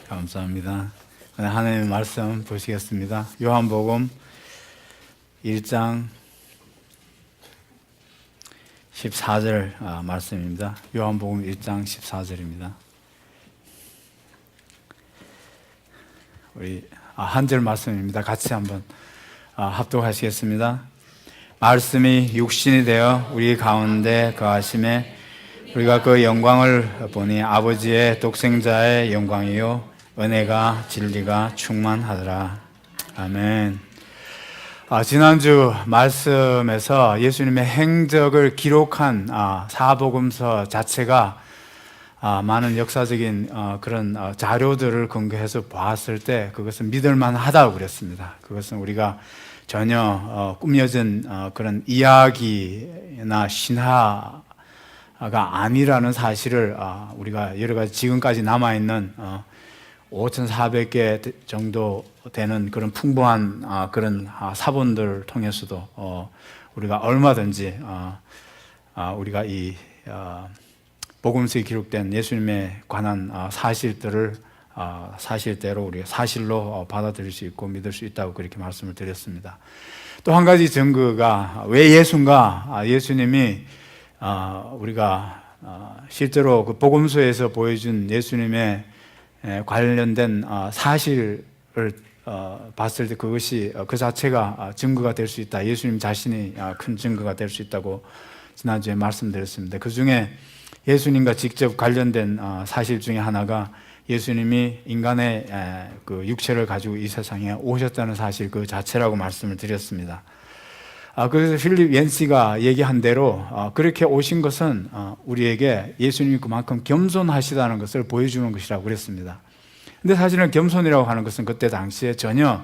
감사합니다. 하나님의 말씀 보시겠습니다. 요한복음 1장 14절 말씀입니다. 요한복음 1장 14절입니다. 우리 한 절 말씀입니다. 같이 한번 합독하시겠습니다. 말씀이 육신이 되어 우리 가운데 거하심에 우리가 그 영광을 보니 아버지의 독생자의 영광이요 은혜가 진리가 충만하더라. 아멘. 지난주 말씀에서 예수님의 행적을 기록한 사복음서 자체가 많은 역사적인 그런 자료들을 근거해서 보았을 때 그것은 믿을만하다고 그랬습니다. 그것은 우리가 전혀 꾸며진 그런 이야기나 신화가 아니라는 사실을 우리가 여러 가지 지금까지 남아있는 5,400개 정도 되는 그런 풍부한 그런 사본들을 통해서도 우리가 얼마든지 우리가 이 복음서에 기록된 예수님에 관한 사실들을 사실대로 우리가 사실로 받아들일 수 있고 믿을 수 있다고 그렇게 말씀을 드렸습니다. 또 한 가지 증거가 왜 예수인가? 예수님이 우리가 실제로 그 복음서에서 보여준 예수님의 관련된 사실을 봤을 때 그것이 그 자체가 증거가 될 수 있다. 예수님 자신이 큰 증거가 될 수 있다고 지난주에 말씀드렸습니다. 그 중에 예수님과 직접 관련된 사실 중에 하나가 예수님이 인간의 그 육체를 가지고 이 세상에 오셨다는 사실 그 자체라고 말씀을 드렸습니다. 그래서 필립 옌시가 얘기한 대로 그렇게 오신 것은 우리에게 예수님이 그만큼 겸손하시다는 것을 보여주는 것이라고 그랬습니다. 근데 사실은 겸손이라고 하는 것은 그때 당시에 전혀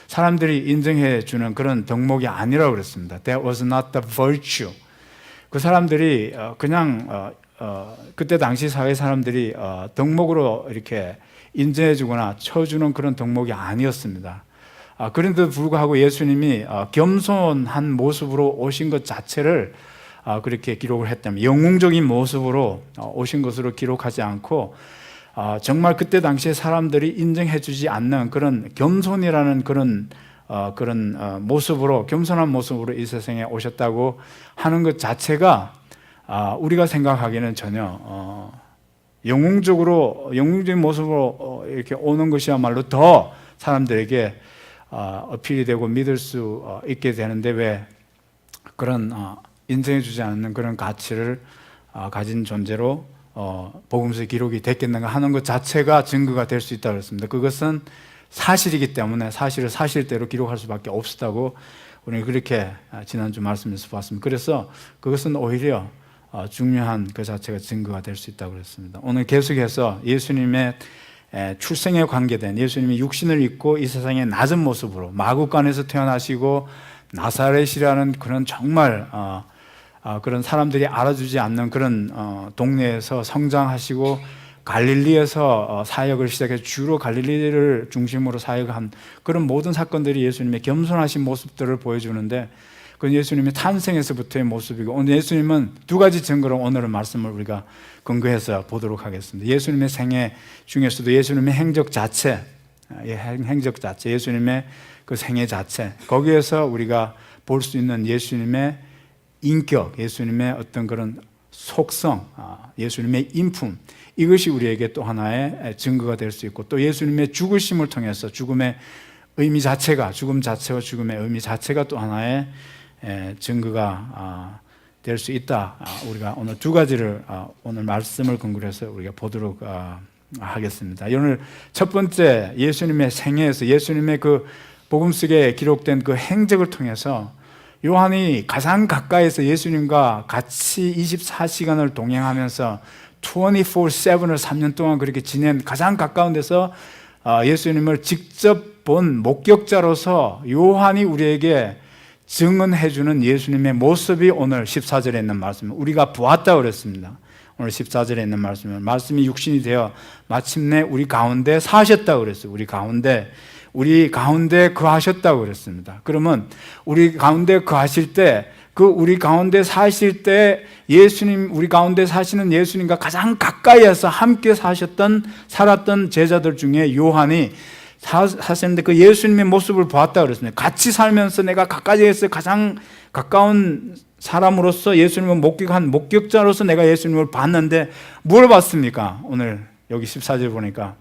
사람들이 인정해 주는 그런 덕목이 아니라고 그랬습니다. That was not the virtue. 그 사람들이 그냥 그때 당시 사회 사람들이 덕목으로 이렇게 인정해 주거나 쳐주는 그런 덕목이 아니었습니다. 그런데도 불구하고 예수님이 겸손한 모습으로 오신 것 자체를 그렇게 기록을 했다면 영웅적인 모습으로 오신 것으로 기록하지 않고 정말 그때 당시에 사람들이 인정해 주지 않는 그런 겸손이라는 그런 모습으로 겸손한 모습으로 이 세상에 오셨다고 하는 것 자체가 우리가 생각하기에는 전혀 영웅적인 모습으로 이렇게 오는 것이야말로 더 사람들에게 어필이 되고 믿을 수 있게 되는데 왜 그런 인정해 주지 않는 그런 가치를 가진 존재로 복음서의 기록이 됐겠는가 하는 것 자체가 증거가 될 수 있다고 했습니다. 그것은 사실이기 때문에 사실을 사실대로 기록할 수밖에 없었다고 우리는 그렇게 지난주 말씀에서 봤습니다. 그래서 그것은 오히려 중요한 그 자체가 증거가 될 수 있다고 그랬습니다. 오늘 계속해서 예수님의 출생에 관계된 예수님이 육신을 입고 이 세상의 낮은 모습으로 마구간에서 태어나시고 나사렛이라는 그런 정말 그런 사람들이 알아주지 않는 그런 동네에서 성장하시고 갈릴리에서 사역을 시작해 주로 갈릴리를 중심으로 사역한 그런 모든 사건들이 예수님의 겸손하신 모습들을 보여주는데 그건 예수님의 탄생에서부터의 모습이고 오늘 예수님은 두 가지 증거로 오늘은 말씀을 우리가 근거해서 보도록 하겠습니다. 예수님의 생애 중에서도 예수님의 행적 자체, 예수님의 그 생애 자체, 거기에서 우리가 볼 수 있는 예수님의 인격, 예수님의 어떤 그런 속성, 예수님의 인품, 이것이 우리에게 또 하나의 증거가 될 수 있고 또 예수님의 죽으심을 통해서 죽음의 의미 자체가, 죽음 자체와 죽음의 의미 자체가 또 하나의 증거가 될 수 있다. 우리가 오늘 두 가지를 오늘 말씀을 근거로 해서 우리가 보도록 하겠습니다. 오늘 첫 번째 예수님의 생애에서 예수님의 그 복음 속에 기록된 그 행적을 통해서 요한이 가장 가까이서 예수님과 같이 24시간을 동행하면서 24/7을 3년 동안 그렇게 지낸 가장 가까운 데서 예수님을 직접 본 목격자로서 요한이 우리에게 증언해주는 예수님의 모습이 오늘 14절에 있는 말씀, 우리가 보았다고 그랬습니다. 오늘 14절에 있는 말씀은 말씀이 육신이 되어 마침내 우리 가운데 사셨다고 그랬어요. 우리 가운데 거하셨다고 그랬습니다. 그러면 우리 가운데 거하실 때 그 우리 가운데 사실 때 예수님, 우리 가운데 사시는 예수님과 가장 가까이에서 함께 살았던 제자들 중에 요한이 사셨는데 그 예수님의 모습을 보았다 그랬습니다. 같이 살면서 내가 가까이에서 가장 가까운 사람으로서 예수님을 목격한 목격자로서 내가 예수님을 봤는데 뭘 봤습니까? 오늘 여기 14절 보니까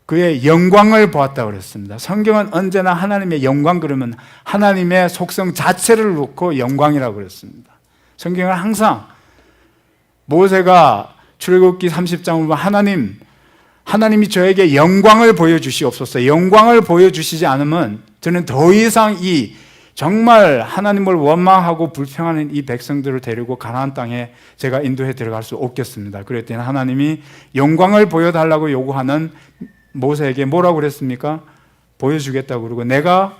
그의 영광을 보았다고 그랬습니다. 성경은 언제나 하나님의 영광 그러면 하나님의 속성 자체를 놓고 영광이라고 그랬습니다. 성경은 항상 모세가 출애굽기 30장을 보면 하나님이 저에게 영광을 보여주시옵소서. 영광을 보여주시지 않으면 저는 더 이상 정말 하나님을 원망하고 불평하는 이 백성들을 데리고 가나안 땅에 제가 인도해 들어갈 수 없겠습니다. 그랬더니 하나님이 영광을 보여달라고 요구하는 모세에게 뭐라고 그랬습니까? 보여주겠다고 그러고 내가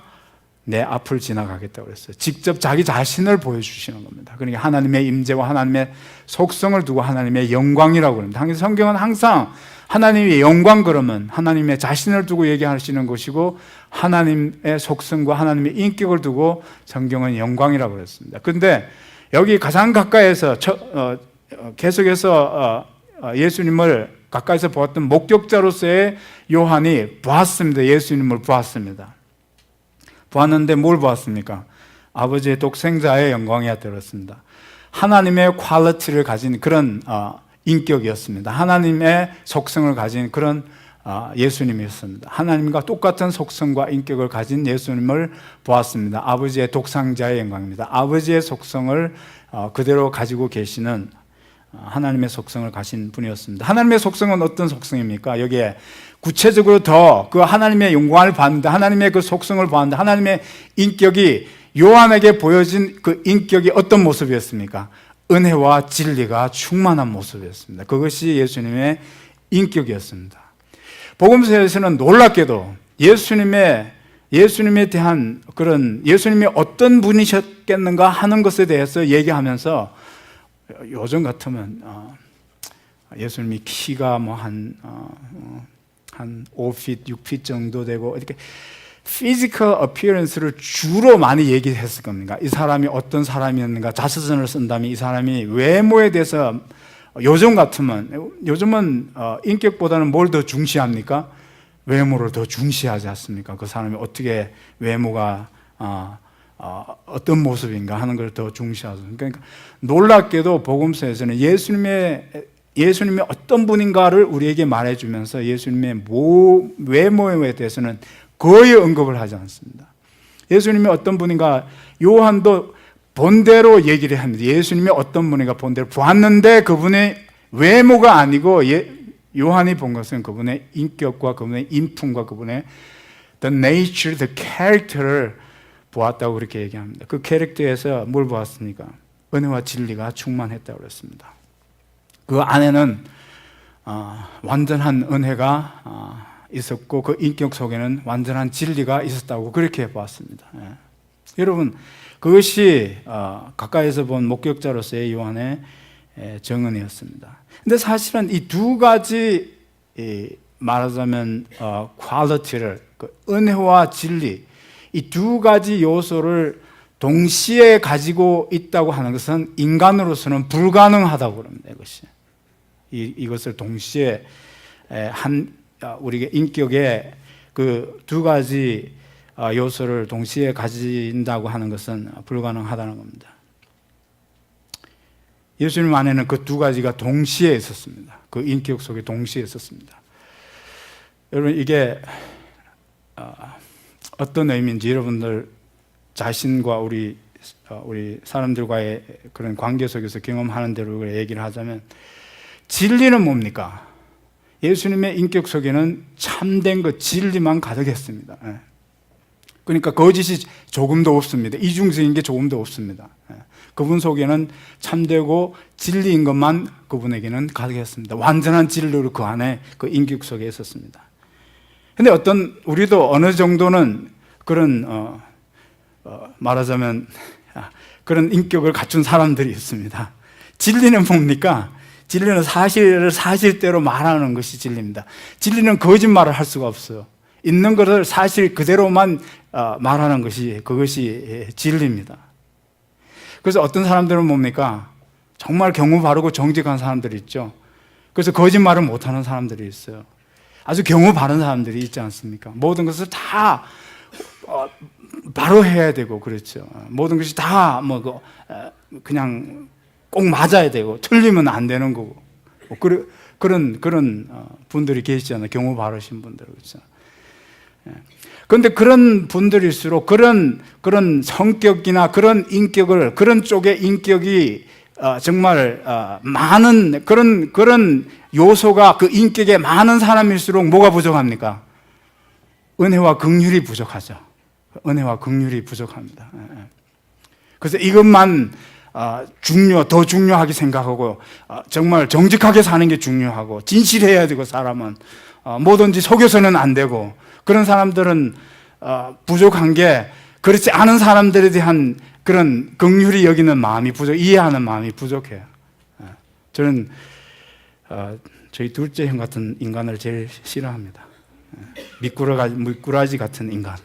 내 앞을 지나가겠다고 그랬어요. 직접 자기 자신을 보여주시는 겁니다. 그러니까 하나님의 임재와 하나님의 속성을 두고 하나님의 영광이라고 합니다. 성경은 항상 하나님의 영광 그러면 하나님의 자신을 두고 얘기하시는 것이고 하나님의 속성과 하나님의 인격을 두고 성경은 영광이라고 그랬습니다. 그런데 여기 가장 가까이에서 계속해서 예수님을 가까이서 보았던 목격자로서의 요한이 보았습니다. 예수님을 보았습니다. 보았는데 뭘 보았습니까? 아버지의 독생자의 영광이 들었습니다. 하나님의 퀄리티를 가진 그런 인격이었습니다. 하나님의 속성을 가진 그런 예수님이었습니다. 하나님과 똑같은 속성과 인격을 가진 예수님을 보았습니다. 아버지의 독생자의 영광입니다. 아버지의 속성을 그대로 가지고 계시는 하나님의 속성을 가진 분이었습니다. 하나님의 속성은 어떤 속성입니까? 여기에 구체적으로 더 그 하나님의 영광을 봤는데 하나님의 그 속성을 봤는데 하나님의 인격이 요한에게 보여진 그 인격이 어떤 모습이었습니까? 은혜와 진리가 충만한 모습이었습니다. 그것이 예수님의 인격이었습니다. 복음서에서는 놀랍게도 예수님에 대한 그런 예수님이 어떤 분이셨겠는가 하는 것에 대해서 얘기하면서 요즘 같으면 예수님이 키가 한 5핏, 6핏 정도 되고 이렇게 피지컬 어피어런스를 주로 많이 얘기했을 겁니다. 이 사람이 어떤 사람이었는가 자서전을 쓴다면 이 사람이 외모에 대해서 요즘은 인격보다는 뭘 더 중시합니까? 외모를 더 중시하지 않습니까? 그 사람이 어떻게 외모가 어떤 모습인가 하는 걸 더 중시하죠. 그러니까 놀랍게도 복음서에서는 예수님이 어떤 분인가를 우리에게 말해주면서 예수님의 외모에 대해서는 거의 언급을 하지 않습니다. 예수님이 어떤 분인가 요한도 본대로 얘기를 합니다. 예수님이 어떤 분인가 본대로 보았는데 그분의 외모가 아니고 요한이 본 것은 그분의 인격과 그분의 인품과 그분의 the nature, the character를 보았다고 그렇게 얘기합니다. 그 캐릭터에서 뭘 보았습니까? 은혜와 진리가 충만했다고 그랬습니다. 그 안에는 완전한 은혜가 있었고 그 인격 속에는 완전한 진리가 있었다고 그렇게 보았습니다. 여러분 그것이 가까이서 본 목격자로서의 요한의 증언이었습니다. 근데 사실은 이 두 가지 말하자면 퀄리티를 은혜와 진리 이 두 가지 요소를 동시에 가지고 있다고 하는 것은 인간으로서는 불가능하다고 합니다. 이것을 동시에 우리가 인격의 그 두 가지 요소를 동시에 가진다고 하는 것은 불가능하다는 겁니다. 예수님 안에는 그 두 가지가 동시에 있었습니다. 그 인격 속에 동시에 있었습니다. 여러분 이게 어떤 의미인지 여러분들 자신과 우리 사람들과의 그런 관계 속에서 경험하는 대로 얘기를 하자면 진리는 뭡니까? 예수님의 인격 속에는 참된 것 진리만 가득했습니다. 그러니까 거짓이 조금도 없습니다. 이중성인 게 조금도 없습니다. 그분 속에는 참되고 진리인 것만 그분에게는 가득했습니다. 완전한 진리로 그 안에 그 인격 속에 있었습니다. 그런데 우리도 어느 정도는 그런 말하자면 그런 인격을 갖춘 사람들이 있습니다. 진리는 뭡니까? 진리는 사실을 사실대로 말하는 것이 진리입니다. 진리는 거짓말을 할 수가 없어요. 있는 것을 사실 그대로만 말하는 것이 그것이 진리입니다. 그래서 어떤 사람들은 뭡니까? 정말 경우 바르고 정직한 사람들이 있죠. 그래서 거짓말을 못하는 사람들이 있어요. 아주 경우 바른 사람들이 있지 않습니까? 모든 것을 다 바로 해야 되고 그렇죠. 모든 것이 다 그냥 꼭 맞아야 되고 틀리면 안 되는 거고 그런 분들이 계시잖아요. 경우 바르신 분들 그렇죠. 그런데 그런 분들일수록 그런 성격이나 그런 인격을 그런 쪽의 인격이 정말 많은 그런 요소가 그 인격에 많은 사람일수록 뭐가 부족합니까? 은혜와 긍휼이 부족하죠. 은혜와 긍휼이 부족합니다. 그래서 이것만 더 중요하게 생각하고 정말 정직하게 사는 게 중요하고 진실해야 되고 사람은 뭐든지 속여서는 안 되고 그런 사람들은 부족한 게 그렇지 않은 사람들에 대한 그런 긍휼히 여기는 마음이 이해하는 마음이 부족해요. 저는 저희 둘째 형 같은 인간을 제일 싫어합니다. 미꾸라지 같은 인간.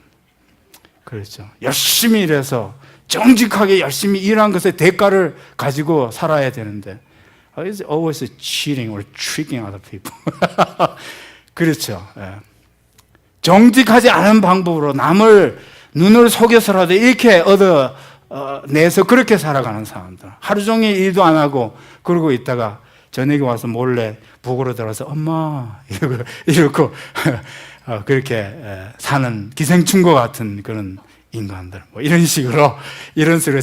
그렇죠. 열심히 일해서 정직하게 열심히 일한 것의 대가를 가지고 살아야 되는데 It's always cheating or tricking other people. 그렇죠. 정직하지 않은 방법으로 남을 눈을 속여서라도 이렇게 내서 그렇게 살아가는 사람들. 하루 종일 일도 안 하고 그러고 있다가 저녁에 와서 몰래 부엌으로 들어가서 엄마 이러고 그렇게 사는 기생충과 같은 그런 인간들 이런 식으로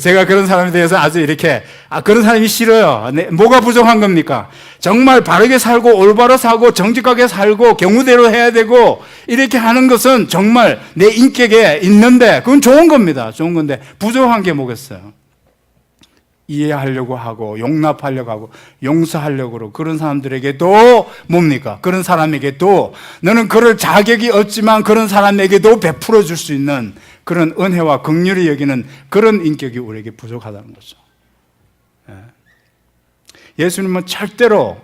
제가 그런 사람에 대해서 아주 이렇게 그런 사람이 싫어요. 뭐가 부족한 겁니까? 정말 바르게 살고 올바로 살고 정직하게 살고 경우대로 해야 되고 이렇게 하는 것은 정말 내 인격에 있는데 그건 좋은 겁니다. 좋은 건데 부족한 게 뭐겠어요? 이해하려고 하고 용납하려고 하고 용서하려고 그러고 그런 사람들에게도 뭡니까? 그런 사람에게도 너는 그럴 자격이 없지만 그런 사람에게도 베풀어 줄 수 있는 그런 은혜와 긍휼히 여기는 그런 인격이 우리에게 부족하다는 거죠. 예수님은 절대로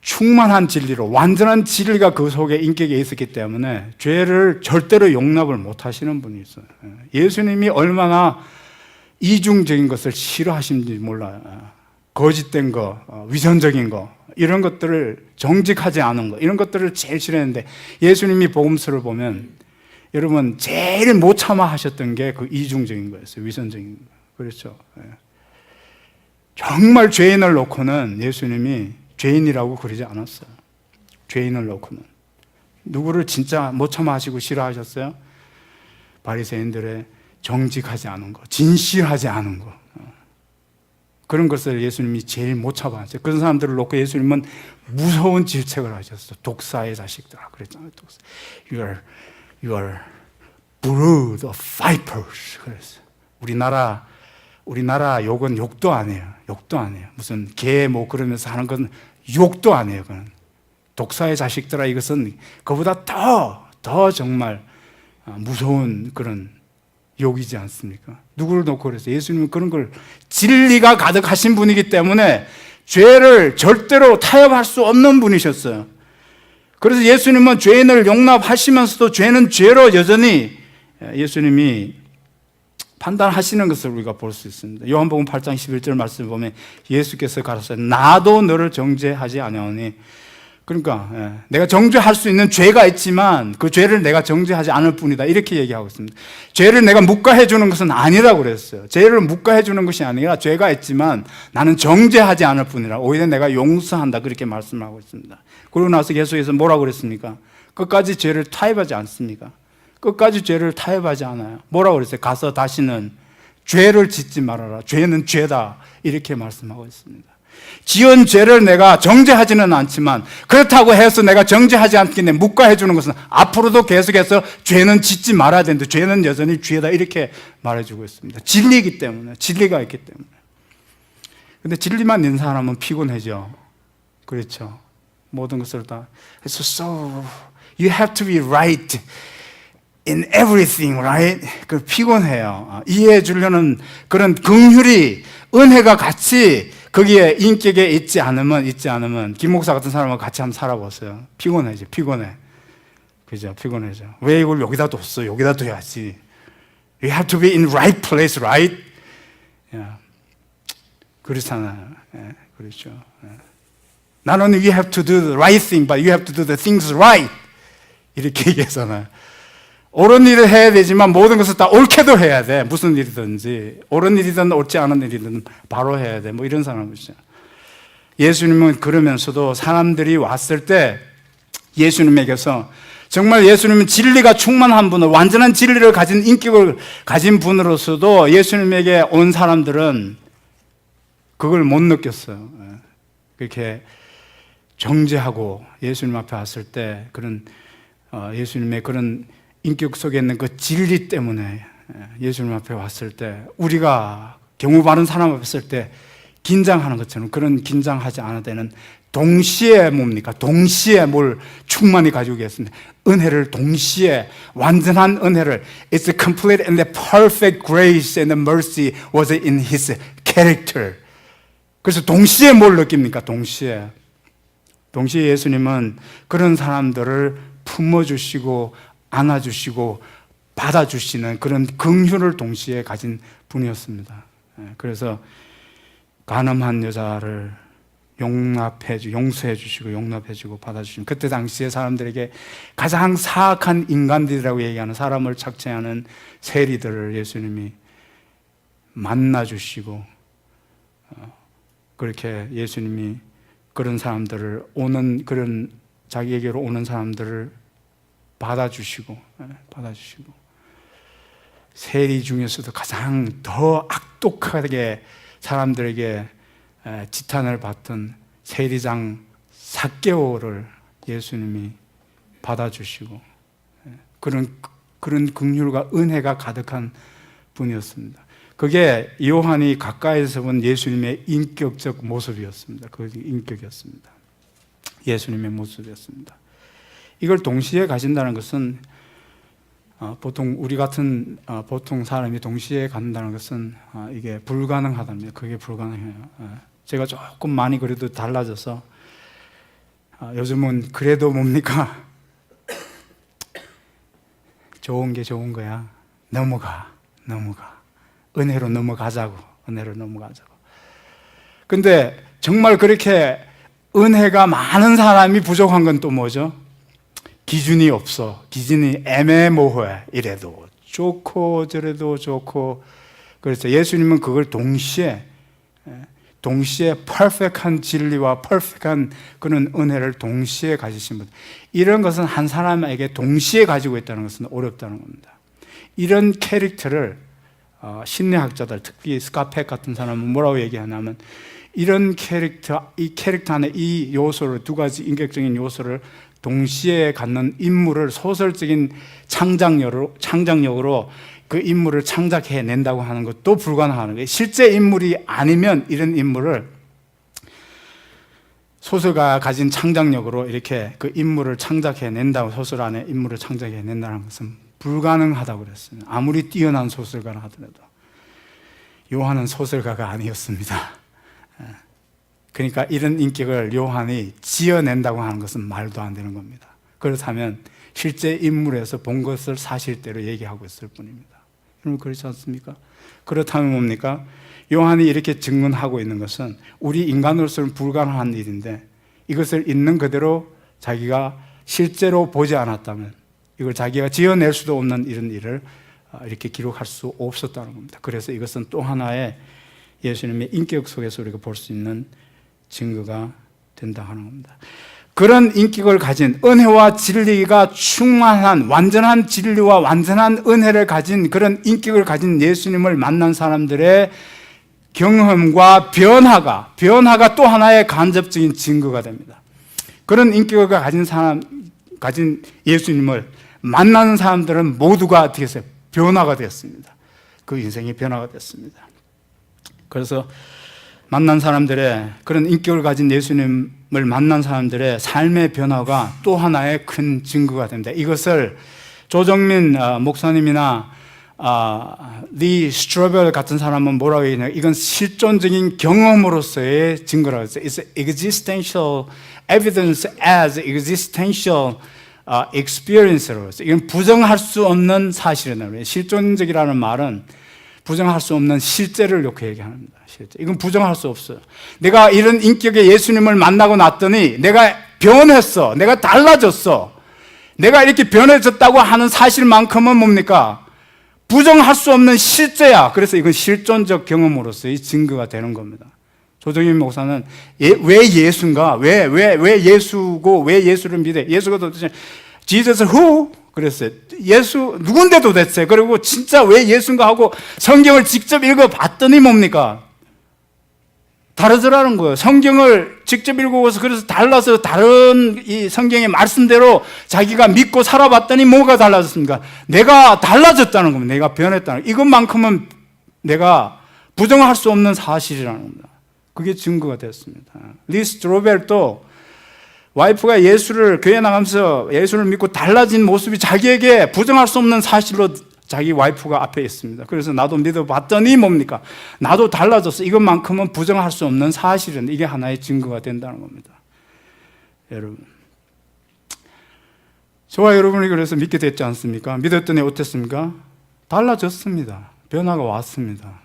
충만한 진리로 완전한 진리가 그 속에 인격에 있었기 때문에 죄를 절대로 용납을 못 하시는 분이 있어요. 예수님이 얼마나 이중적인 것을 싫어하시는지 몰라요. 거짓된 거, 위선적인 거, 이런 것들을 정직하지 않은 거, 이런 것들을 제일 싫어했는데 예수님이 복음서를 보면 여러분 제일 못 참아 하셨던 게 그 이중적인 거였어요. 위선적인 거. 그렇죠. 정말 죄인을 놓고는 예수님이 죄인이라고 그러지 않았어요. 죄인을 놓고는. 누구를 진짜 못 참아 하시고 싫어하셨어요? 바리새인들의 정직하지 않은 거, 진실하지 않은 거. 그런 것을 예수님이 제일 못 참아 하셨어요. 그런 사람들을 놓고 예수님은 무서운 질책을 하셨어요. 독사의 자식들아. 그랬잖아요. 독사. You are brood of vipers. 그랬어요. 우리나라 욕은 욕도 아니에요. 욕도 아니에요. 무슨 개 그러면서 하는 건 욕도 아니에요. 그건 독사의 자식들아. 이것은 그보다 더 정말 무서운 그런 욕이지 않습니까? 누구를 놓고 그랬어요? 예수님은 그런 걸 진리가 가득하신 분이기 때문에 죄를 절대로 타협할 수 없는 분이셨어요. 그래서 예수님은 죄인을 용납하시면서도 죄는 죄로 여전히 예수님이 판단하시는 것을 우리가 볼 수 있습니다. 요한복음 8장 11절 말씀을 보면 예수께서 가라사대 나도 너를 정죄하지 아니하오니, 그러니까 내가 정죄할 수 있는 죄가 있지만 그 죄를 내가 정죄하지 않을 뿐이다, 이렇게 얘기하고 있습니다. 죄를 내가 묵과해 주는 것은 아니라고 그랬어요. 죄를 묵과해 주는 것이 아니라 죄가 있지만 나는 정죄하지 않을 뿐이라, 오히려 내가 용서한다, 그렇게 말씀하고 있습니다. 그러고 나서 계속해서 뭐라고 그랬습니까? 끝까지 죄를 타협하지 않습니까? 끝까지 죄를 타협하지 않아요. 뭐라고 그랬어요? 가서 다시는 죄를 짓지 말아라. 죄는 죄다, 이렇게 말씀하고 있습니다. 지은 죄를 내가 정죄하지는 않지만 그렇다고 해서 내가 정죄하지 않기 때문에 묵과해 주는 것은 앞으로도 계속해서 죄는 짓지 말아야 되는데 죄는 여전히 죄다, 이렇게 말해주고 있습니다. 진리이기 때문에, 진리가 있기 때문에. 근데 진리만 있는 사람은 피곤해져. 그렇죠. 모든 것을 다. So you have to be right in everything, right? 그 피곤해요. 이해해 주려는 그런 긍휼이, 은혜가 같이 거기에 인격에 있지 않으면 김 목사 같은 사람하고 같이 한번 살아보세요. 피곤해져, 피곤해. 그죠? 피곤해져. 왜 이걸 여기다 뒀어? 여기다 둬야지. You have to be in right place, right? 야, 그렇잖아요. 예, 그렇죠. 예. Not only you have to do the right thing, but you have to do the things right. 이렇게 얘기하잖아요. 옳은 일을 해야 되지만 모든 것을 다 옳게도 해야 돼. 무슨 일이든지. 옳은 일이든 옳지 않은 일이든 바로 해야 돼. 뭐 이런 사람이죠. 예수님은 그러면서도 사람들이 왔을 때 예수님에게서 정말 예수님은 진리가 충만한 분을, 완전한 진리를 가진 인격을 가진 분으로서도 예수님에게 온 사람들은 그걸 못 느꼈어요. 그렇게 정죄하고 예수님 앞에 왔을 때 그런 예수님의 그런 인격 속에 있는 그 진리 때문에 예수님 앞에 왔을 때 우리가 경우 바른 사람 앞에 있을 때 긴장하는 것처럼 그런 긴장하지 않을 때는 동시에 뭡니까? 동시에 뭘 충만히 가지고 계십니다. 은혜를 동시에 완전한 은혜를 It's a complete and the perfect grace and the mercy was in His character. 그래서 동시에 뭘 느낍니까? 동시에 예수님은 그런 사람들을 품어주시고 안아주시고 받아주시는 그런 긍휼을 동시에 가진 분이었습니다. 그래서 간음한 여자를 용서해 주시고 용납해 주고 받아주시는, 그때 당시에 사람들에게 가장 사악한 인간들이라고 얘기하는, 사람을 착취하는 세리들을 예수님이 만나 주시고, 그렇게 예수님이 그런 사람들을 그런 자기에게로 오는 사람들을 받아주시고 세리 중에서도 가장 더 악독하게 사람들에게 지탄을 받던 세리장 삭개오를 예수님이 받아주시고 그런 긍휼과 은혜가 가득한 분이었습니다. 그게 요한이 가까이서 본 예수님의 인격적 모습이었습니다. 그 인격이었습니다. 예수님의 모습이었습니다. 이걸 동시에 가진다는 것은 보통 우리 같은 보통 사람이 동시에 갖는다는 것은 이게 불가능하답니다. 그게 불가능해요. 제가 조금 많이 그래도 달라져서 요즘은 그래도 뭡니까? 좋은 게 좋은 거야. 넘어가. 은혜로 넘어가자고. 근데 정말 그렇게 은혜가 많은 사람이 부족한 건 또 뭐죠? 기준이 없어. 기준이 애매모호해. 이래도 좋고 저래도 좋고. 그래서 예수님은 그걸 동시에 퍼펙트한 진리와 퍼펙트한 그런 은혜를 동시에 가지신 분. 이런 것은 한 사람에게 동시에 가지고 있다는 것은 어렵다는 겁니다. 이런 캐릭터를 심리학자들, 특히 스카펙 같은 사람은 뭐라고 얘기하냐면, 이런 캐릭터, 이 캐릭터 안에 이 요소를, 두 가지 인격적인 요소를 동시에 갖는 인물을 소설적인 창작력으로 그 인물을 창작해낸다고 하는 것도 불가능한 거예요. 실제 인물이 아니면 이런 인물을 소설가가 가진 창작력으로 이렇게 그 인물을 창작해낸다고, 소설 안에 인물을 창작해낸다는 것은 불가능하다고 그랬어요. 아무리 뛰어난 소설가라 하더라도. 요한은 소설가가 아니었습니다. 그러니까 이런 인격을 요한이 지어낸다고 하는 것은 말도 안 되는 겁니다. 그렇다면 실제 인물에서 본 것을 사실대로 얘기하고 있을 뿐입니다. 여러분 그렇지 않습니까? 그렇다면 뭡니까? 요한이 이렇게 증언하고 있는 것은 우리 인간으로서는 불가능한 일인데, 이것을 있는 그대로 자기가 실제로 보지 않았다면, 이걸 자기가 지어낼 수도 없는 이런 일을 이렇게 기록할 수 없었다는 겁니다. 그래서 이것은 또 하나의 예수님의 인격 속에서 우리가 볼 수 있는 증거가 된다 하는 겁니다. 그런 인격을 가진, 은혜와 진리가 충만한 완전한 진리와 완전한 은혜를 가진 그런 인격을 가진 예수님을 만난 사람들의 경험과 변화가 또 하나의 간접적인 증거가 됩니다. 그런 인격을 가진 예수님을 만나는 사람들은 모두가 어떻게 했어요? 변화가 되었습니다. 그 인생이 변화가 됐습니다. 그래서 만난 사람들의, 그런 인격을 가진 예수님을 만난 사람들의 삶의 변화가 또 하나의 큰 증거가 됩니다. 이것을 조정민 목사님이나 리 스트로벨 같은 사람은 뭐라고 얘기하냐, 이건 실존적인 경험으로서의 증거라고 했어요. It's existential evidence as existential experience로 했어요. 이건 부정할 수 없는 사실이라고 해요. 실존적이라는 말은 부정할 수 없는 실제를 놓고 얘기합니다. 실제. 이건 부정할 수 없어요. 내가 이런 인격의 예수님을 만나고 났더니 내가 변했어. 내가 달라졌어. 내가 이렇게 변해졌다고 하는 사실만큼은 뭡니까? 부정할 수 없는 실제야. 그래서 이건 실존적 경험으로서의 증거가 되는 겁니다. 조정임 목사는 왜 예수인가? 왜 예수고 왜 예수를 믿어? 예수가 도대체 Jesus who? 그랬어요. 예수 누군데 도대체? 그리고 진짜 왜 예수인가 하고 성경을 직접 읽어봤더니 뭡니까? 다르더라는 거예요. 성경을 직접 읽어서 그래서 달라서 다른 이 성경의 말씀대로 자기가 믿고 살아봤더니 뭐가 달라졌습니까? 내가 달라졌다는 겁니다. 내가 변했다는 거. 이것만큼은 내가 부정할 수 없는 사실이라는 겁니다. 그게 증거가 됐습니다. 리스 드로벨도 와이프가 예수를 교회 나가면서 예수를 믿고 달라진 모습이 자기에게 부정할 수 없는 사실로 자기 와이프가 앞에 있습니다. 그래서 나도 믿어봤더니 뭡니까? 나도 달라졌어. 이것만큼은 부정할 수 없는 사실은 이게 하나의 증거가 된다는 겁니다. 여러분, 저와 여러분이 그래서 믿게 됐지 않습니까? 믿었더니 어땠습니까? 달라졌습니다. 변화가 왔습니다.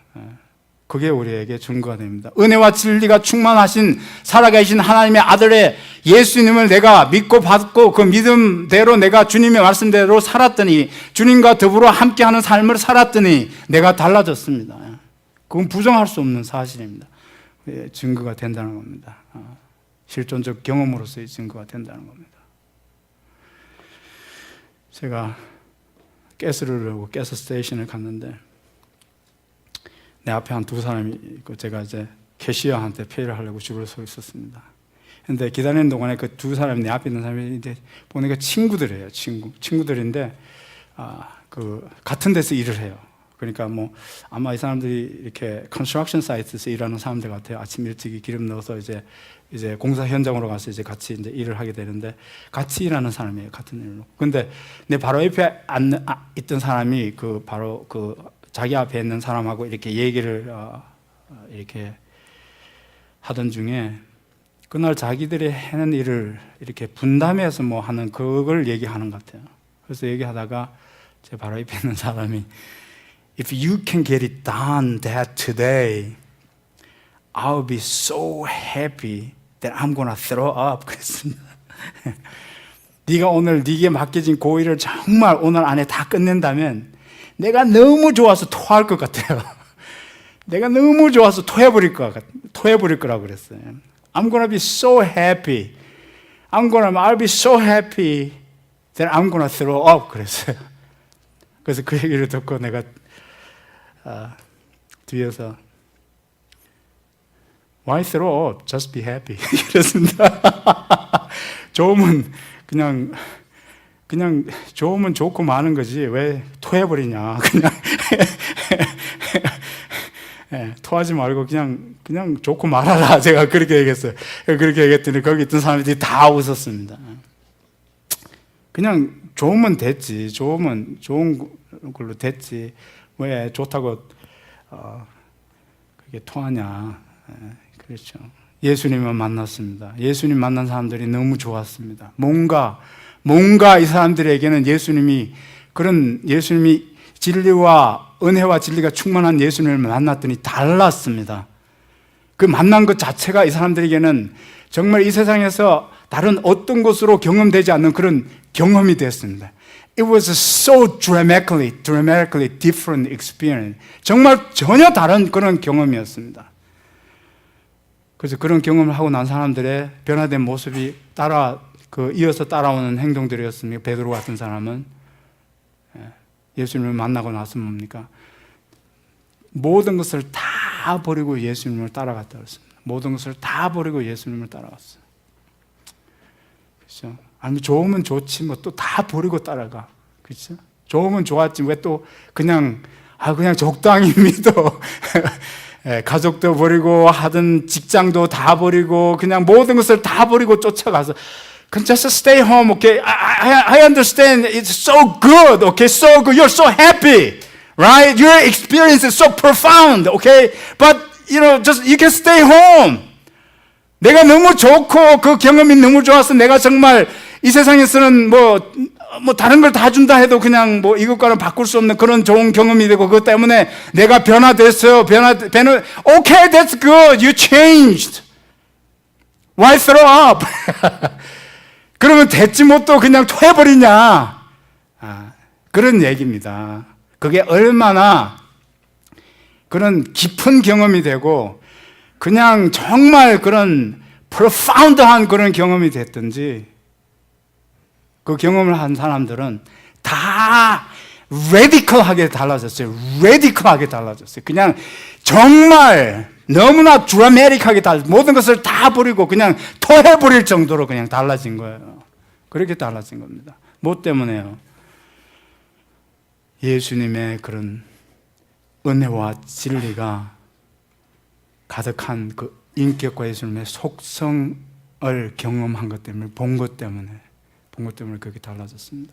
그게 우리에게 증거가 됩니다. 은혜와 진리가 충만하신 살아계신 하나님의 아들의 예수님을 내가 믿고 받고 그 믿음대로 내가 주님의 말씀대로 살았더니 주님과 더불어 함께하는 삶을 살았더니 내가 달라졌습니다. 그건 부정할 수 없는 사실입니다. 증거가 된다는 겁니다. 실존적 경험으로서의 증거가 된다는 겁니다. 제가 가스를 넣고 가스 스테이션을 갔는데 내 앞에 한 두 사람이 있고 제가 이제 캐시어한테 페이를 하려고 줄을 서 있었습니다. 근데 기다리는 동안에 그 두 사람이 내 앞에 있는 사람이 이제 보니까 친구들이에요. 친구들인데 그 같은 데서 일을 해요. 그러니까 뭐 아마 이 사람들이 이렇게 컨스트럭션 사이트에서 일하는 사람들 같아요. 아침 일찍 기름 넣어서 이제 공사 현장으로 가서 이제 같이 이제 일을 하게 되는데 같이 일하는 사람이에요. 같은 일로. 근데 내 바로 옆에 있던 사람이 그 바로 그 자기 앞에 있는 사람하고 이렇게 얘기를 이렇게 하던 중에 그날 자기들이 해낸 일을 이렇게 분담해서 뭐 하는 그걸 얘기하는 것 같아요. 그래서 얘기하다가 제 바로 옆에 있는 사람이 If you can get it done that today, I'll be so happy that I'm gonna throw up. 그랬습니다. 네가 오늘 네게 맡겨진 그 일을 정말 오늘 안에 다 끝낸다면 내가 너무 좋아서 토할 것 같아요. 내가 너무 좋아서 토해버릴 거라고 그랬어요. I'm gonna be so happy. I'll be so happy that I'm gonna throw up. 그랬어요. 그래서 그 얘기를 듣고 내가 뒤에서 Why throw up? Just be happy. 그랬습니다. 좋으면 그냥 좋으면 좋고 마는 거지 왜 토해버리냐. 그냥 토하지 말고 그냥 좋고 말아라. 제가 그렇게 얘기했어요. 그렇게 얘기했더니 거기 있던 사람들이 다 웃었습니다. 그냥 좋으면 됐지. 좋으면 좋은 걸로 됐지. 왜 좋다고 그게 토하냐. 그렇죠. 예수님을 만났습니다. 예수님 만난 사람들이 너무 좋았습니다. 뭔가 이 사람들에게는 예수님이 진리와 은혜와 진리가 충만한 예수님을 만났더니 달랐습니다. 그 만난 것 자체가 이 사람들에게는 정말 이 세상에서 다른 어떤 것으로 경험되지 않는 그런 경험이 됐습니다. It was so dramatically different experience. 정말 전혀 다른 그런 경험이었습니다. 그래서 그런 경험을 하고 난 사람들의 변화된 모습이 이어서 따라오는 행동들이었습니다. 베드로 같은 사람은 예수님을 만나고 나서 뭡니까? 모든 것을 다 버리고 예수님을 따라갔다 그랬습니다. 모든 것을 다 버리고 예수님을 따라갔어요. 그렇죠? 아니 좋으면 좋지 뭐 또 다 버리고 따라가. 그렇죠? 좋으면 좋았지 왜 또 그냥 적당히 믿어. 가족도 버리고 하던 직장도 다 버리고 그냥 모든 것을 다 버리고 쫓아가서 just stay home, okay? I understand it's so good, okay? So good, you're so happy, right? Your experience is so profound, okay? But you can stay home. 내가 너무 좋고 그 경험이 너무 좋아서 내가 정말 이 세상에서는 뭐 뭐 다른 걸 다 준다 해도 그냥 뭐 이것과는 바꿀 수 없는 그런 좋은 경험이 되고, 그것 때문에 내가 변화됐어요. Okay, that's good. You changed. Why throw up? 그러면 됐지 뭐 또 그냥 토해버리냐. 그런 얘기입니다. 그게 얼마나 그런 깊은 경험이 되고 그냥 정말 그런 profound한 그런 경험이 됐든지, 그 경험을 한 사람들은 다 radical하게 달라졌어요. radical하게 달라졌어요. 그냥 정말 너무나 드라마틱하게 모든 것을 다 버리고 그냥 토해버릴 정도로 그냥 달라진 거예요. 그렇게 달라진 겁니다. 뭐 때문에요? 예수님의 그런 은혜와 진리가 가득한 그 인격과 예수님의 속성을 경험한 것 때문에, 본 것 때문에 그렇게 달라졌습니다.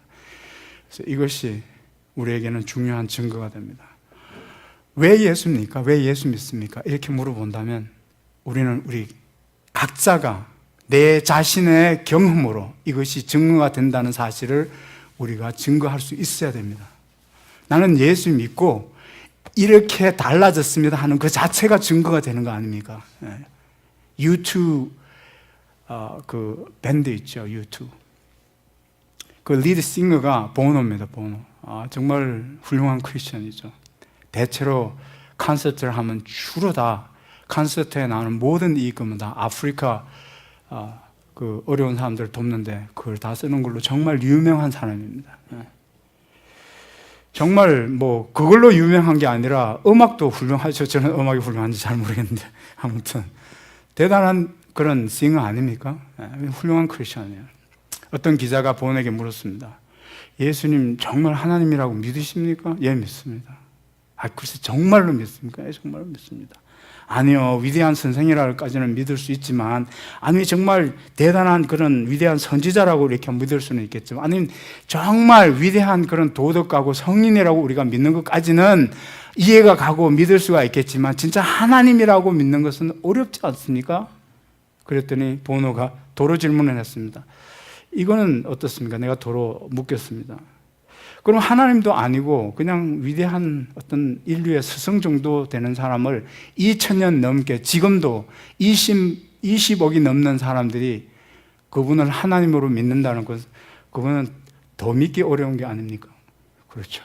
그래서 이것이 우리에게는 중요한 증거가 됩니다. 왜 예수입니까? 왜 예수 믿습니까? 이렇게 물어본다면 우리는 우리 각자가 내 자신의 경험으로 이것이 증거가 된다는 사실을 우리가 증거할 수 있어야 됩니다. 나는 예수 믿고 이렇게 달라졌습니다 하는 그 자체가 증거가 되는 거 아닙니까? U2 그 밴드 있죠, U2. 그 리드 싱어가 보노입니다, 보노. 정말 훌륭한 크리스천이죠. 대체로 콘서트를 하면 주로 다 콘서트에 나오는 모든 이익금은 다 아프리카 그 어려운 사람들을 돕는데 그걸 다 쓰는 걸로 정말 유명한 사람입니다. 정말 뭐 그걸로 유명한 게 아니라 음악도 훌륭하죠. 저는 음악이 훌륭한지 잘 모르겠는데 아무튼 대단한 그런 싱어 아닙니까? 훌륭한 크리스천이에요. 어떤 기자가 본에게 물었습니다. 예수님 정말 하나님이라고 믿으십니까? 예, 믿습니다. 글쎄 정말로 믿습니까? 예, 정말로 믿습니다. 아니요, 위대한 선생이라고까지는 믿을 수 있지만, 아니 정말 대단한 그런 위대한 선지자라고 이렇게 믿을 수는 있겠지만, 아니 정말 위대한 그런 도덕가고 성인이라고 우리가 믿는 것까지는 이해가 가고 믿을 수가 있겠지만, 진짜 하나님이라고 믿는 것은 어렵지 않습니까? 그랬더니 보노가 도로 질문을 했습니다. 이거는 어떻습니까? 내가 도로 묻겠습니다. 그럼 하나님도 아니고 그냥 위대한 어떤 인류의 스승 정도 되는 사람을 2000년 넘게, 지금도 20억이 넘는 사람들이 그분을 하나님으로 믿는다는 것, 그거는 더 믿기 어려운 게 아닙니까? 그렇죠.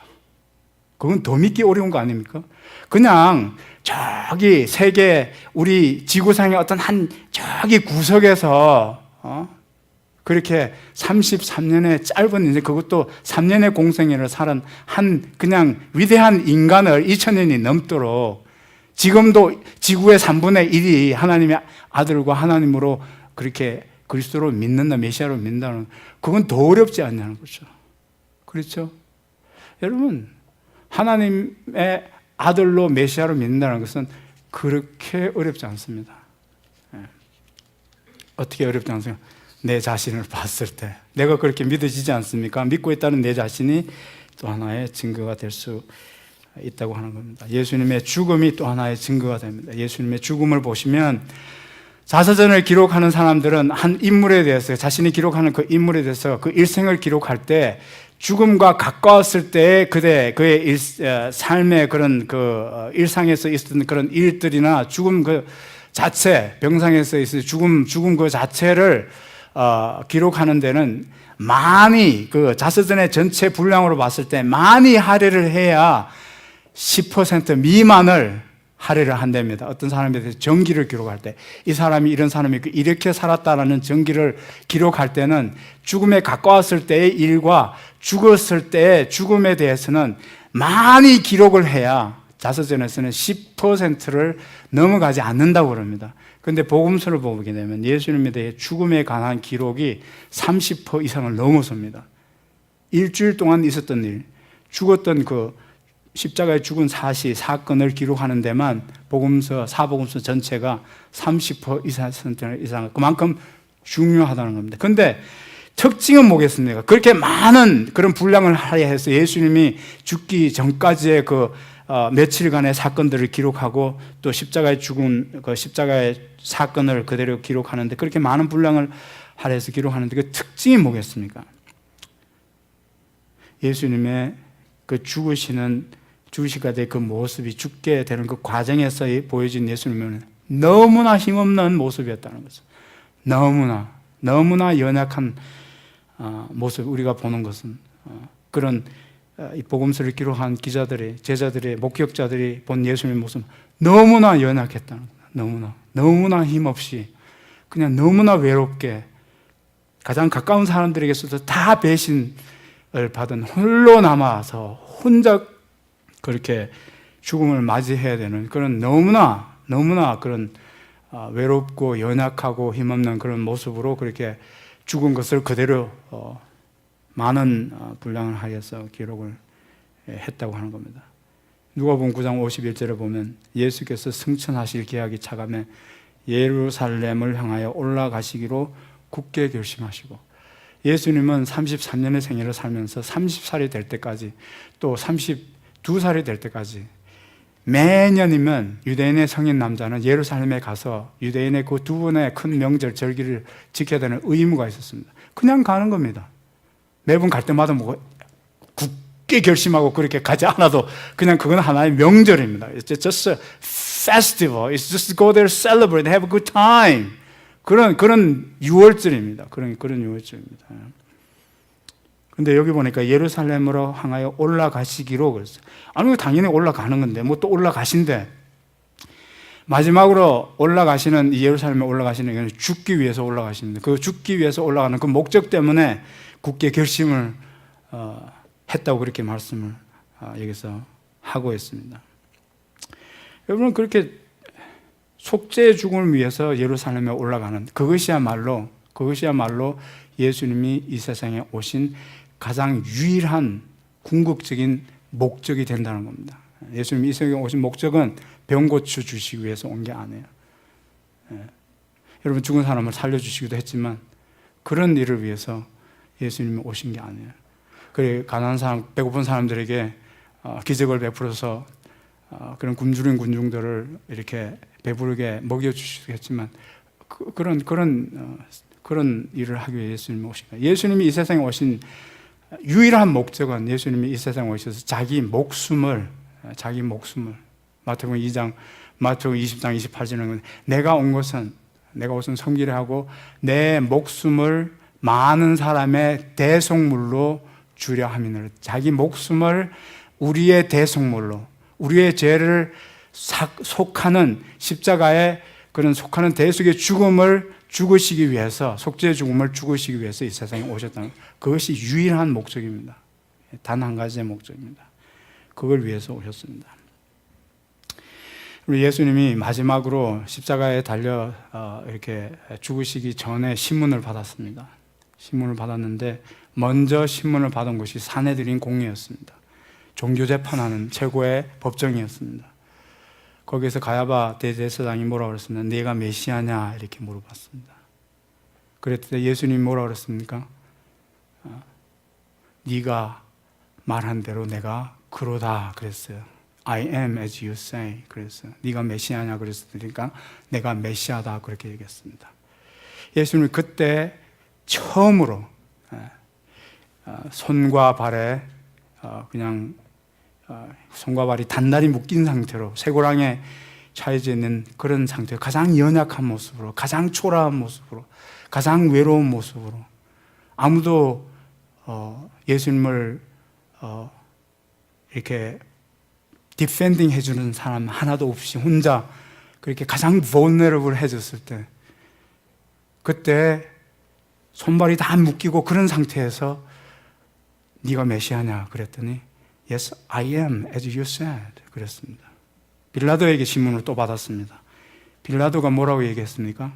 그건 더 믿기 어려운 거 아닙니까? 그냥 저기 세계, 우리 지구상의 어떤 한 저기 구석에서 그렇게 33년의 짧은 인생, 그것도 3년의 공생애를 살은 한 그냥 위대한 인간을 2000년이 넘도록 지금도 지구의 3분의 1이 하나님의 아들과 하나님으로 그렇게 그리스도로 믿는다, 메시아로 믿는다는, 그건 더 어렵지 않냐는 거죠. 그렇죠? 여러분, 하나님의 아들로 메시아로 믿는다는 것은 그렇게 어렵지 않습니다. 어떻게 어렵지 않습니까? 내 자신을 봤을 때 내가 그렇게 믿어지지 않습니까? 믿고 있다는 내 자신이 또 하나의 증거가 될 수 있다고 하는 겁니다. 예수님의 죽음이 또 하나의 증거가 됩니다. 예수님의 죽음을 보시면 자서전을 기록하는 사람들은 한 인물에 대해서, 자신이 기록하는 그 인물에 대해서 그 일생을 기록할 때 죽음과 가까웠을 때의 그의 삶의 그런 그 일상에서 있었던 그런 일들이나 죽음 그 자체, 병상에서 있을 죽음 그 자체를 기록하는 데는 많이, 그 자서전의 전체 분량으로 봤을 때 많이 할애를 해야 10% 미만을 할애를 한답니다. 어떤 사람에 대해서 전기를 기록할 때, 이 사람이 이런 사람이 이렇게 살았다라는 전기를 기록할 때는 죽음에 가까웠을 때의 일과 죽었을 때의 죽음에 대해서는 많이 기록을 해야 자서전에서는 10%를 넘어가지 않는다고 그럽니다. 그런데 복음서를 보게 되면 예수님에 대해 죽음에 관한 기록이 30% 이상을 넘어섭니다. 일주일 동안 있었던 일, 죽었던 그 십자가에 죽은 사건을 기록하는 데만 사복음서 전체가 30% 이상, 그만큼 중요하다는 겁니다. 그런데 특징은 뭐겠습니까? 그렇게 많은 그런 분량을 할애해서 예수님이 죽기 전까지의 그 며칠간의 사건들을 기록하고 또 십자가에 죽은 그 십자가의 사건을 그대로 기록하는데, 그렇게 많은 분량을 할애해서 기록하는데 그 특징이 뭐겠습니까? 예수님의 그 죽으시가 될 그 모습이, 죽게 되는 그 과정에서 보여진 예수님은 너무나 힘없는 모습이었다는 거죠. 너무나 연약한 모습, 우리가 보는 것은 그런 이 복음서를 기록한 기자들이, 제자들이, 목격자들이 본 예수님의 모습 너무나 연약했다는 거예요. 너무나 힘없이, 그냥 너무나 외롭게, 가장 가까운 사람들에게서도 다 배신을 받은 홀로 남아서 혼자 그렇게 죽음을 맞이해야 되는 그런 너무나 그런 외롭고 연약하고 힘없는 그런 모습으로 그렇게 죽은 것을 그대로 많은 분량을 하여서 기록을 했다고 하는 겁니다. 누가복음 9장 51절에 보면 예수께서 승천하실 기약이 차감해 예루살렘을 향하여 올라가시기로 굳게 결심하시고, 예수님은 33년의 생애를 살면서 30살이 될 때까지, 또 32살이 될 때까지 매년이면 유대인의 성인 남자는 예루살렘에 가서 유대인의 그 두 번의 큰 명절 절기를 지켜야 되는 의무가 있었습니다. 그냥 가는 겁니다. 매번 갈 때마다 뭐 굳게 결심하고 그렇게 가지 않아도 그냥 그건 하나의 명절입니다. It's just a festival. It's just go there, celebrate, have a good time. 그런 유월절입니다. 그런 유월절입니다. 근데 여기 보니까 예루살렘으로 향하여 올라가시기로 그랬어요. 아니, 당연히 올라가는 건데, 뭐 또 올라가신대. 마지막으로 올라가시는, 이 예루살렘에 올라가시는 게 죽기 위해서 올라가십니다. 그 죽기 위해서 올라가는 그 목적 때문에 굳게 결심을 했다고 그렇게 말씀을 여기서 하고 있습니다. 여러분, 그렇게 속죄의 죽음을 위해서 예루살렘에 올라가는 그것이야말로 예수님이 이 세상에 오신 가장 유일한 궁극적인 목적이 된다는 겁니다. 예수님이 이 세상에 오신 목적은 병 고쳐 주시기 위해서 온 게 아니에요. 여러분, 죽은 사람을 살려주시기도 했지만 그런 일을 위해서 예수님이 오신 게 아니에요. 그래, 가난한 사람, 배고픈 사람들에게 기적을 베풀어서 그런 굶주린 군중들을 이렇게 배부르게 먹여주시겠지만 그런 일을 하기 위해 예수님이 오신 거예요. 예수님이 이 세상에 오신 유일한 목적은, 예수님이 이 세상에 오셔서 자기 목숨을 마태복음 20장 28절은 내가 온 것은 섬기려 하고 내 목숨을 많은 사람의 대속물로 주려 함이니라. 자기 목숨을 우리의 대속물로, 우리의 죄를 속하는 십자가에 그런 속하는 대속의 죽음을 죽으시기 위해서, 속죄의 죽음을 죽으시기 위해서 이 세상에 오셨다는, 그것이 유일한 목적입니다. 단 한 가지의 목적입니다. 그걸 위해서 오셨습니다. 우리 예수님이 마지막으로 십자가에 달려 이렇게 죽으시기 전에 신문을 받았습니다. 신문을 받았는데 먼저 신문을 받은 것이 산헤드린 공회였습니다. 종교재판하는 최고의 법정이었습니다. 거기에서 가야바 대제사장이 뭐라고 그랬습니까? 네가 메시아냐? 이렇게 물어봤습니다. 그랬더니 예수님이 뭐라고 그랬습니까? 네가 말한 대로 내가 그러다 그랬어요. I am as you say. 그랬어요. 네가 메시아냐? 그랬으니까 내가 메시아다 그렇게 얘기했습니다. 예수님은 그때 처음으로 손과 발에 그냥 손과 발이 단단히 묶인 상태로 쇠고랑에 차여져 있는 그런 상태로, 가장 연약한 모습으로, 가장 초라한 모습으로, 가장 외로운 모습으로, 아무도 예수님을 이렇게 디펜딩 해주는 사람 하나도 없이 혼자 그렇게 가장 vulnerable 해졌을 때, 그때 손발이 다 묶이고 그런 상태에서 네가 메시아냐 그랬더니 Yes, I am as you said. 그랬습니다. 빌라도에게 신문을 또 받았습니다. 빌라도가 뭐라고 얘기했습니까?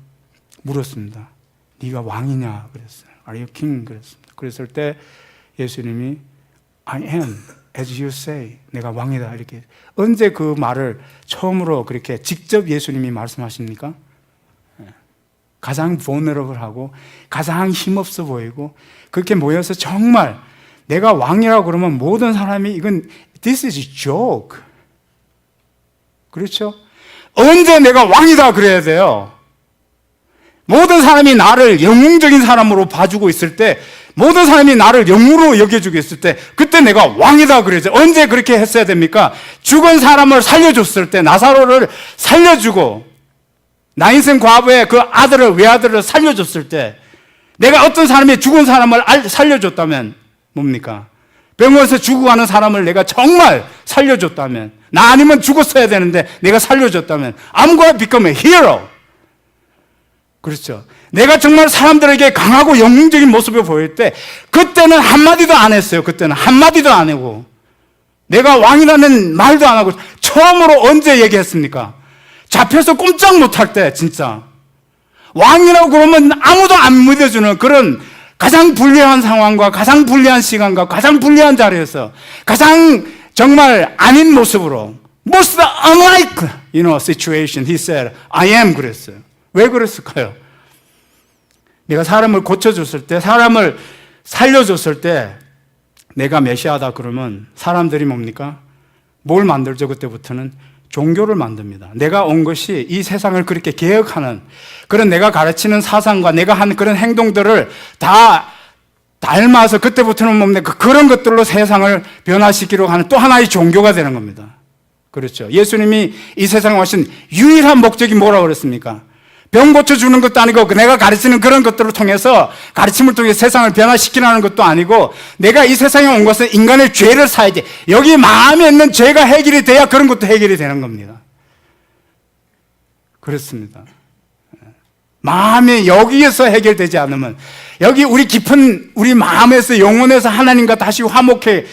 물었습니다. 네가 왕이냐? 그랬어요. Are you king? 그랬습니다. 그랬을 때 예수님이 I am as you say. 내가 왕이다. 이렇게. 언제 그 말을 처음으로 그렇게 직접 예수님이 말씀하십니까? 가장 vulnerable하고 가장 힘없어 보이고, 그렇게 모여서 정말 내가 왕이라고 그러면 모든 사람이 이건 this is a joke. 그렇죠? 언제 내가 왕이다 그래야 돼요? 모든 사람이 나를 영웅적인 사람으로 봐주고 있을 때, 모든 사람이 나를 영웅으로 여겨주고 있을 때, 그때 내가 왕이다 그러죠. 언제 그렇게 했어야 됩니까? 죽은 사람을 살려줬을 때, 나사로를 살려주고 나인생 과부의 그 아들을, 외아들을 살려줬을 때, 내가 어떤 사람이 죽은 사람을 살려줬다면 뭡니까? 병원에서 죽어가는 사람을 내가 정말 살려줬다면, 나 아니면 죽었어야 되는데 내가 살려줬다면, I'm gonna become a hero. 그렇죠. 내가 정말 사람들에게 강하고 영웅적인 모습을 보일 때, 그때는 한마디도 안 했어요. 그때는 한마디도 안 하고, 내가 왕이라는 말도 안 하고, 처음으로 언제 얘기했습니까? 잡혀서 꼼짝 못할 때, 진짜 왕이라고 그러면 아무도 안 믿어주는 그런 가장 불리한 상황과 가장 불리한 시간과 가장 불리한 자리에서 가장 정말 아닌 모습으로, most unlike situation, he said, I am. 그랬어요. 왜 그랬을까요? 내가 사람을 고쳐줬을 때, 사람을 살려줬을 때, 내가 메시아다 그러면 사람들이 뭡니까? 뭘 만들죠? 그때부터는 종교를 만듭니다. 내가 온 것이 이 세상을 그렇게 개혁하는, 그런 내가 가르치는 사상과 내가 한 그런 행동들을 다 닮아서 그때부터는 뭡니까? 그런 것들로 세상을 변화시키려고 하는 또 하나의 종교가 되는 겁니다. 그렇죠. 예수님이 이 세상에 오신 유일한 목적이 뭐라고 그랬습니까? 병 고쳐주는 것도 아니고, 내가 가르치는 그런 것들을 통해서, 가르침을 통해 세상을 변화시키라는 것도 아니고, 내가 이 세상에 온 것은 인간의 죄를 사야지, 여기 마음에 있는 죄가 해결이 돼야 그런 것도 해결이 되는 겁니다. 그렇습니다. 마음이 여기에서 해결되지 않으면, 여기 우리 깊은 우리 마음에서, 영혼에서 하나님과 다시 화목하게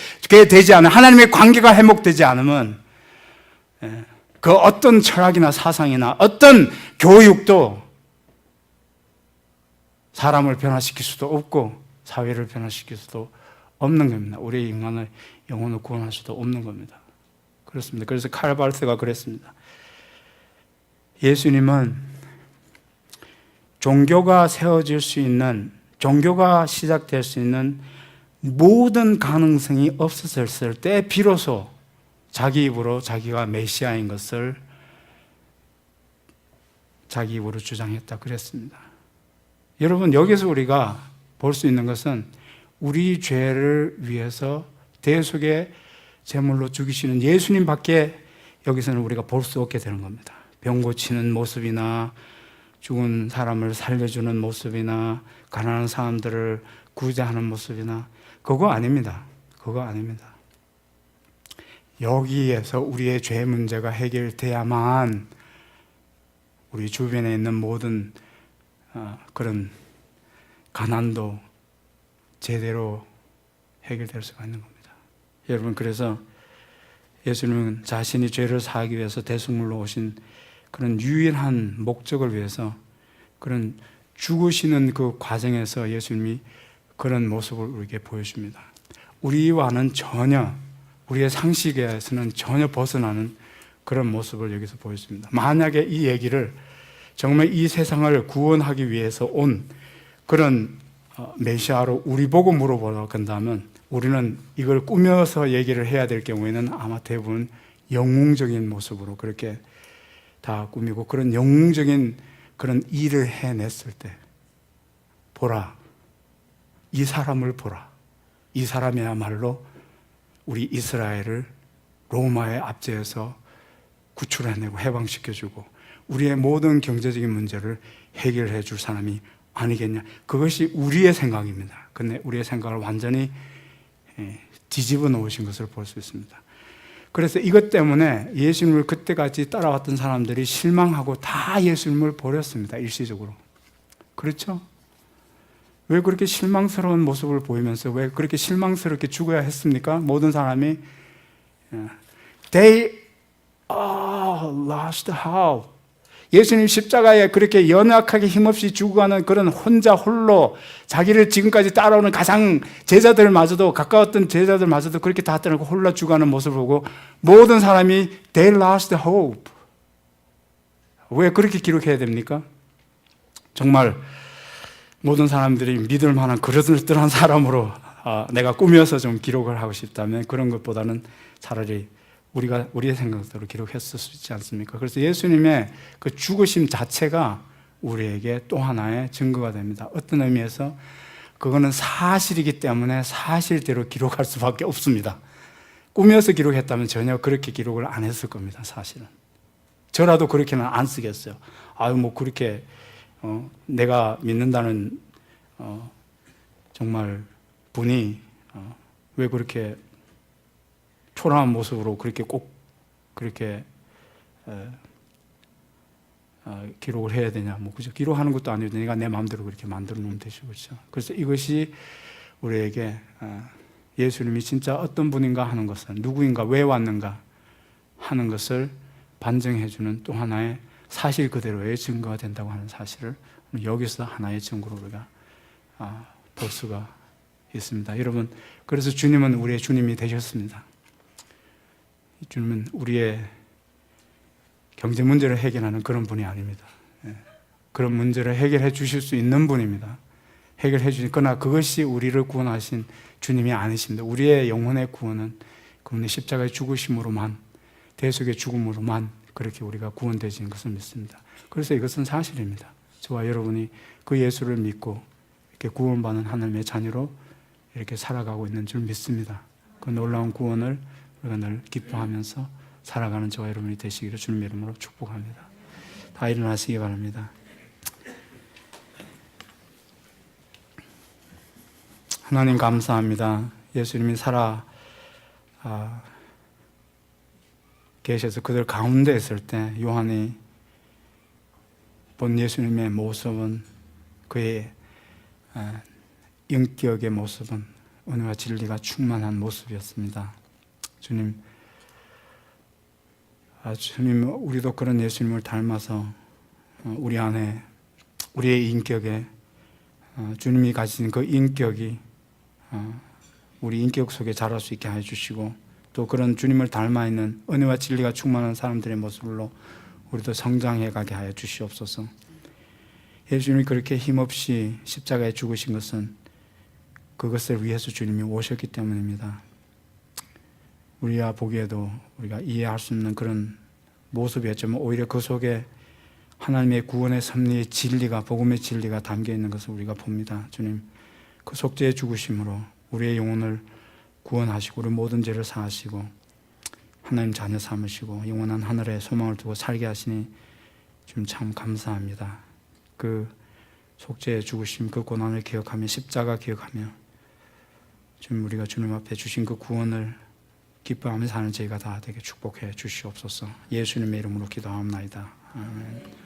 되지 않으면, 하나님의 관계가 회복되지 않으면, 그 어떤 철학이나 사상이나 어떤 교육도 사람을 변화시킬 수도 없고 사회를 변화시킬 수도 없는 겁니다. 우리 인간의 영혼을 구원할 수도 없는 겁니다. 그렇습니다. 그래서 칼 바르트가 그랬습니다. 예수님은 종교가 세워질 수 있는, 종교가 시작될 수 있는 모든 가능성이 없었을 때 비로소 자기 입으로 자기가 메시아인 것을 자기 입으로 주장했다 그랬습니다. 여러분, 여기서 우리가 볼 수 있는 것은 우리 죄를 위해서 대속의 제물로 죽이시는 예수님밖에 여기서는 우리가 볼 수 없게 되는 겁니다. 병 고치는 모습이나 죽은 사람을 살려주는 모습이나 가난한 사람들을 구제하는 모습이나 그거 아닙니다. 그거 아닙니다. 여기에서 우리의 죄 문제가 해결돼야만 우리 주변에 있는 모든 그런 가난도 제대로 해결될 수가 있는 겁니다. 여러분, 그래서 예수님은 자신이 죄를 사하기 위해서 대속물로 오신 그런 유일한 목적을 위해서, 그런 죽으시는 그 과정에서 예수님이 그런 모습을 우리에게 보여줍니다. 우리와는 전혀, 우리의 상식에서는 전혀 벗어나는 그런 모습을 여기서 보여줍니다. 만약에 이 얘기를 정말 이 세상을 구원하기 위해서 온 그런 메시아로 우리 보고 물어보라고 한다면, 우리는 이걸 꾸며서 얘기를 해야 될 경우에는 아마 대부분 영웅적인 모습으로 그렇게 다 꾸미고, 그런 영웅적인 그런 일을 해냈을 때, 보라, 이 사람을 보라, 이 사람이야말로 우리 이스라엘을 로마의 압제에서 구출해내고 해방시켜주고 우리의 모든 경제적인 문제를 해결해 줄 사람이 아니겠냐. 그것이 우리의 생각입니다. 근데 우리의 생각을 완전히 뒤집어 놓으신 것을 볼 수 있습니다. 그래서 이것 때문에 예수님을 그때까지 따라왔던 사람들이 실망하고 다 예수님을 버렸습니다. 일시적으로. 그렇죠? 왜 그렇게 실망스러운 모습을 보이면서 왜 그렇게 실망스럽게 죽어야 했습니까? 모든 사람이 They lost hope. 예수님 십자가에 그렇게 연약하게 힘없이 죽어가는 그런 혼자 홀로 자기를 지금까지 따라오는 가장 제자들마저도, 가까웠던 제자들마저도 그렇게 다 떠나고 홀로 죽어가는 모습을 보고 모든 사람이 They lost hope. 왜 그렇게 기록해야 됩니까? 정말 모든 사람들이 믿을 만한 그럴듯한 사람으로 내가 꾸며서 좀 기록을 하고 싶다면 그런 것보다는 차라리 우리의 생각대로 기록했을 수 있지 않습니까? 그래서 예수님의 그 죽으심 자체가 우리에게 또 하나의 증거가 됩니다. 어떤 의미에서 그거는 사실이기 때문에 사실대로 기록할 수밖에 없습니다. 꾸며서 기록했다면 전혀 그렇게 기록을 안 했을 겁니다. 사실은 저라도 그렇게는 안 쓰겠어요. 아유 뭐 그렇게 내가 믿는다는 정말 분이 왜 그렇게 초라한 모습으로 그렇게 꼭 그렇게 기록을 해야 되냐, 뭐 그죠? 기록하는 것도 아니고 내가 내 마음대로 그렇게 만들어 놓으면 되죠, 그렇죠? 그래서 이것이 우리에게 예수님이 진짜 어떤 분인가 하는 것을, 누구인가, 왜 왔는가 하는 것을 반증해주는 또 하나의 사실 그대로의 증거가 된다고 하는 사실을 여기서 하나의 증거로 우리가 볼 수가 있습니다. 여러분, 그래서 주님은 우리의 주님이 되셨습니다. 주님은 우리의 경제 문제를 해결하는 그런 분이 아닙니다. 그런 문제를 해결해 주실 수 있는 분입니다. 해결해 주신, 그러나 그것이 우리를 구원하신 주님이 아니십니다. 우리의 영혼의 구원은 그분의 십자가의 죽으심으로만, 대속의 죽음으로만 그렇게 우리가 구원되지는 것을 믿습니다. 그래서 이것은 사실입니다. 저와 여러분이 그 예수를 믿고 이렇게 구원받는 하나님의 자녀로 이렇게 살아가고 있는 줄 믿습니다. 그 놀라운 구원을 우리가 늘 기뻐하면서 살아가는 저와 여러분이 되시기를 주님의 이름으로 축복합니다. 다 일어나시기 바랍니다. 하나님 감사합니다. 예수님이 살아 계셔서 그들 가운데 있을 때 요한이 본 예수님의 모습은, 그의 인격의 모습은 은혜와 진리가 충만한 모습이었습니다. 주님, 우리도 그런 예수님을 닮아서 우리 안에, 우리의 인격에 주님이 가진 그 인격이 우리 인격 속에 자랄 수 있게 해주시고, 또 그런 주님을 닮아 있는 은혜와 진리가 충만한 사람들의 모습으로 우리도 성장해 가게 하여 주시옵소서. 예수님이 그렇게 힘없이 십자가에 죽으신 것은 그것을 위해서 주님이 오셨기 때문입니다. 우리가 보기에도 우리가 이해할 수 없는 그런 모습이었지만 오히려 그 속에 하나님의 구원의 섭리의 진리가, 복음의 진리가 담겨 있는 것을 우리가 봅니다. 주님, 그 속죄의 죽으심으로 우리의 영혼을 구원하시고 우리 모든 죄를 사하시고 하나님 자녀 삼으시고 영원한 하늘에 소망을 두고 살게 하시니 주님 참 감사합니다. 그 속죄의 죽으심, 그 고난을 기억하며 십자가 기억하며 주님, 우리가 주님 앞에 주신 그 구원을 기뻐하며 사는 저희가 다 되게 축복해 주시옵소서. 예수님의 이름으로 기도하옵나이다. 아멘.